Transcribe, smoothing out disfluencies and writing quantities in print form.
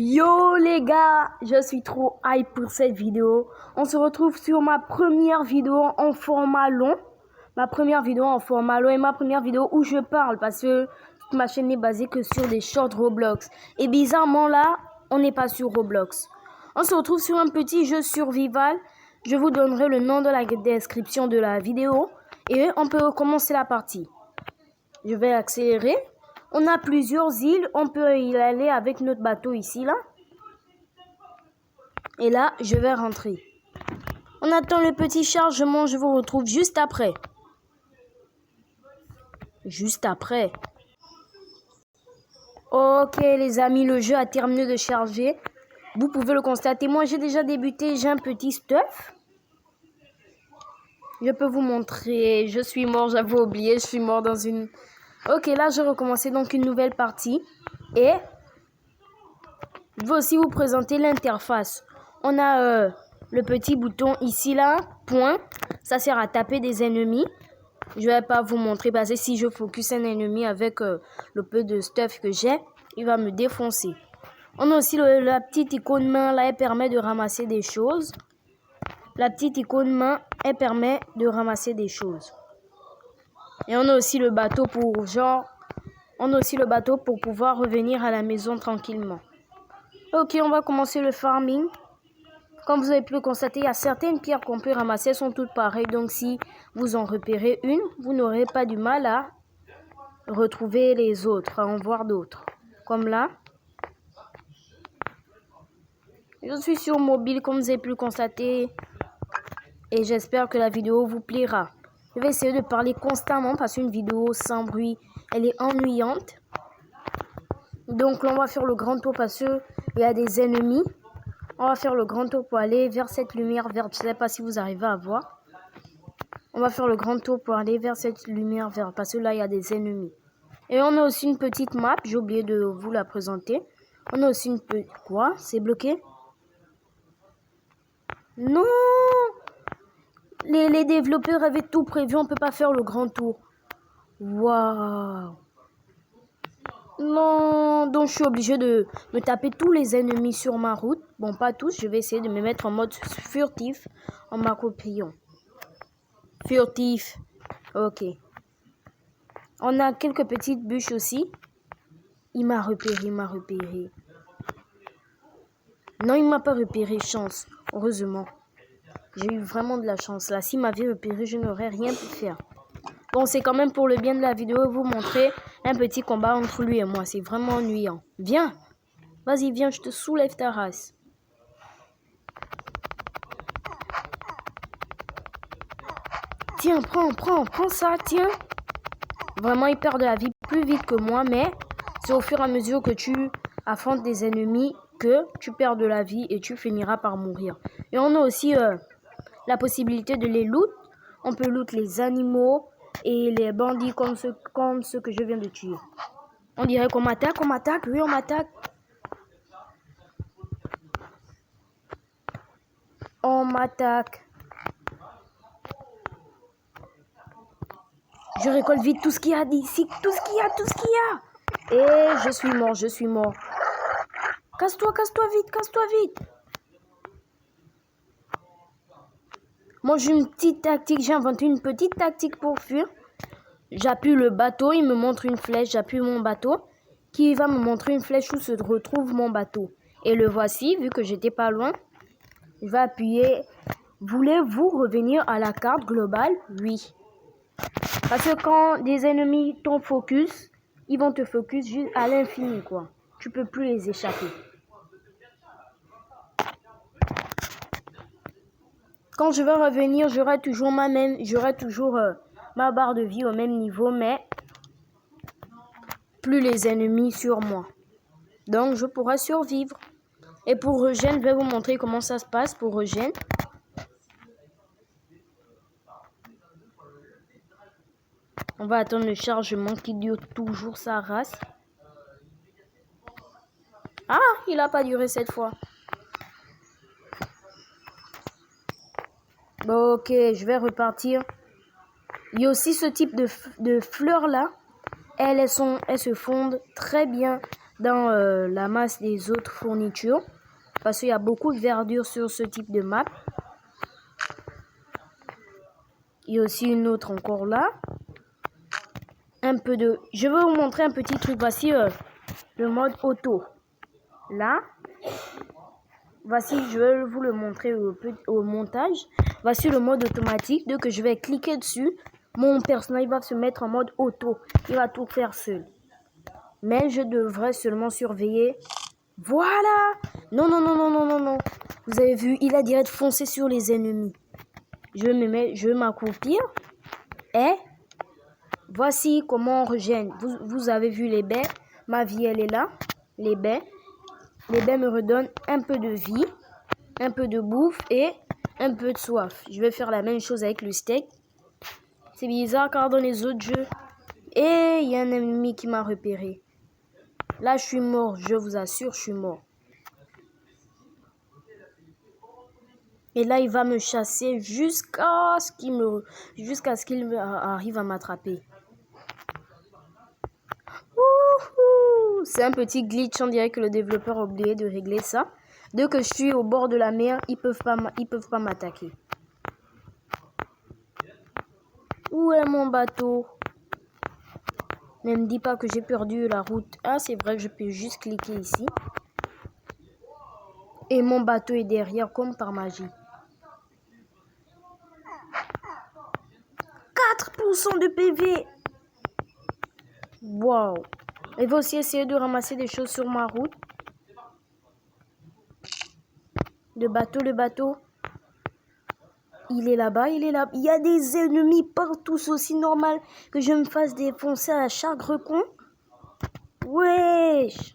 Yo les gars, je suis trop hype pour cette vidéo. On se retrouve sur ma première vidéo en format long. Ma première vidéo en format long et ma première vidéo où je parle parce que toute ma chaîne n'est basée que sur des shorts Roblox. Et bizarrement là, on n'est pas sur Roblox. On se retrouve sur un petit jeu survival. Je vous donnerai le nom dans la description de la vidéo. Et on peut commencer la partie. Je vais accélérer. On a plusieurs îles, on peut y aller avec notre bateau ici, là. Et là, je vais rentrer. On attend le petit chargement, je vous retrouve juste après. Juste après. Ok les amis, le jeu a terminé de charger. Vous pouvez le constater, moi j'ai déjà débuté, j'ai un petit stuff. Je peux vous montrer, je suis mort, j'avais oublié, je suis mort dans une... Ok, là, je recommençais donc une nouvelle partie. Et je vais aussi vous présenter l'interface. On a le petit bouton ici, là, point. Ça sert à taper des ennemis. Je vais pas vous montrer parce que si je focus un ennemi avec le peu de stuff que j'ai, il va me défoncer. On a aussi la petite icône main, là, elle permet de ramasser des choses. La petite icône main, elle permet de ramasser des choses. Et on a aussi le bateau pour pouvoir revenir à la maison tranquillement. Ok, on va commencer le farming. Comme vous avez pu le constater, il y a certaines pierres qu'on peut ramasser, elles sont toutes pareilles. Donc si vous en repérez une, vous n'aurez pas du mal à retrouver les autres, à en voir d'autres. Comme là. Je suis sur mobile, comme vous avez pu le constater. Et j'espère que la vidéo vous plaira. Je vais essayer de parler constamment parce qu'une vidéo sans bruit, elle est ennuyante. Donc là, on va faire le grand tour parce qu'il y a des ennemis. On va faire le grand tour pour aller vers cette lumière verte. Je ne sais pas si vous arrivez à voir. On va faire le grand tour pour aller vers cette lumière verte parce que là, il y a des ennemis. Et on a aussi une petite map. J'ai oublié de vous la présenter. On a aussi une petite... Quoi? C'est bloqué? Non! Les développeurs avaient tout prévu. On ne peut pas faire le grand tour. Waouh! Non, donc je suis obligé de me taper tous les ennemis sur ma route. Bon, pas tous, je vais essayer de me mettre en mode furtif en m'accroupillant. Furtif, ok. On a quelques petites bûches aussi. Il m'a repéré, Non, il m'a pas repéré, chance, heureusement. J'ai eu vraiment de la chance. Là, s'il m'avait repéré, je n'aurais rien pu faire. Bon, c'est quand même pour le bien de la vidéo vous montrer un petit combat entre lui et moi. C'est vraiment ennuyant. Viens. Vas-y, viens, je te soulève ta race. Tiens, prends ça, tiens. Vraiment, il perd de la vie plus vite que moi, mais c'est au fur et à mesure que tu affrontes des ennemis que tu perds de la vie et tu finiras par mourir. Et on a aussi la possibilité de les loot. On peut loot les animaux et les bandits comme ceux que je viens de tuer. On dirait qu'on m'attaque, oui, on m'attaque. On m'attaque. Je récolte vite tout ce qu'il y a d'ici, tout ce qu'il y a. Et je suis mort. Casse-toi vite. Moi, j'ai une petite tactique, j'ai inventé une petite tactique pour fuir. J'appuie le bateau, il me montre une flèche, j'appuie mon bateau, qui va me montrer une flèche où se retrouve mon bateau. Et le voici, vu que j'étais pas loin. Je vais appuyer. Voulez-vous revenir à la carte globale? Oui. Parce que quand des ennemis t'ont focus, ils vont te focus juste à l'infini, quoi. Tu peux plus les échapper. Quand je vais revenir, j'aurai toujours ma barre de vie au même niveau, mais plus les ennemis sur moi. Donc, je pourrai survivre. Et pour Regen, je vais vous montrer comment ça se passe pour Regen. On va attendre le chargement qui dure toujours sa race. Ah, il n'a pas duré cette fois. Bon, ok, je vais repartir. Il y a aussi ce type de fleurs là. Elles se fondent très bien dans la masse des autres fournitures. Parce qu'il y a beaucoup de verdure sur ce type de map. Il y a aussi une autre encore là. Je vais vous montrer un petit truc. Voici le mode auto. Là. Voici, je vais vous le montrer au montage. Voici le mode automatique. Dès que je vais cliquer dessus, mon personnage va se mettre en mode auto. Il va tout faire seul. Mais je devrais seulement surveiller. Voilà! Non, non, non, non, non, non, non. Vous avez vu, il a direct foncé sur les ennemis. Je vais m'accroupir. Et voici comment on régène. Vous avez vu les baies. Ma vie, elle est là. Les baies. Les baies me redonnent un peu de vie, un peu de bouffe et un peu de soif. Je vais faire la même chose avec le steak. C'est bizarre car dans les autres jeux... Et il y a un ennemi qui m'a repéré. Là, je suis mort. Je vous assure, je suis mort. Et là, il va me chasser jusqu'à ce qu'il arrive à m'attraper. C'est un petit glitch, on dirait que le développeur a oublié de régler ça. Dès que je suis au bord de la mer, ils peuvent pas m'attaquer. Où est mon bateau? Ne me dis pas que j'ai perdu la route. Ah, c'est vrai que je peux juste cliquer ici. Et mon bateau est derrière comme par magie. 4% de PV. Wow. Il va aussi essayer de ramasser des choses sur ma route. Le bateau. Il est là-bas, il est là. Il y a des ennemis partout. C'est aussi normal que je me fasse défoncer à chaque recoin. Wesh.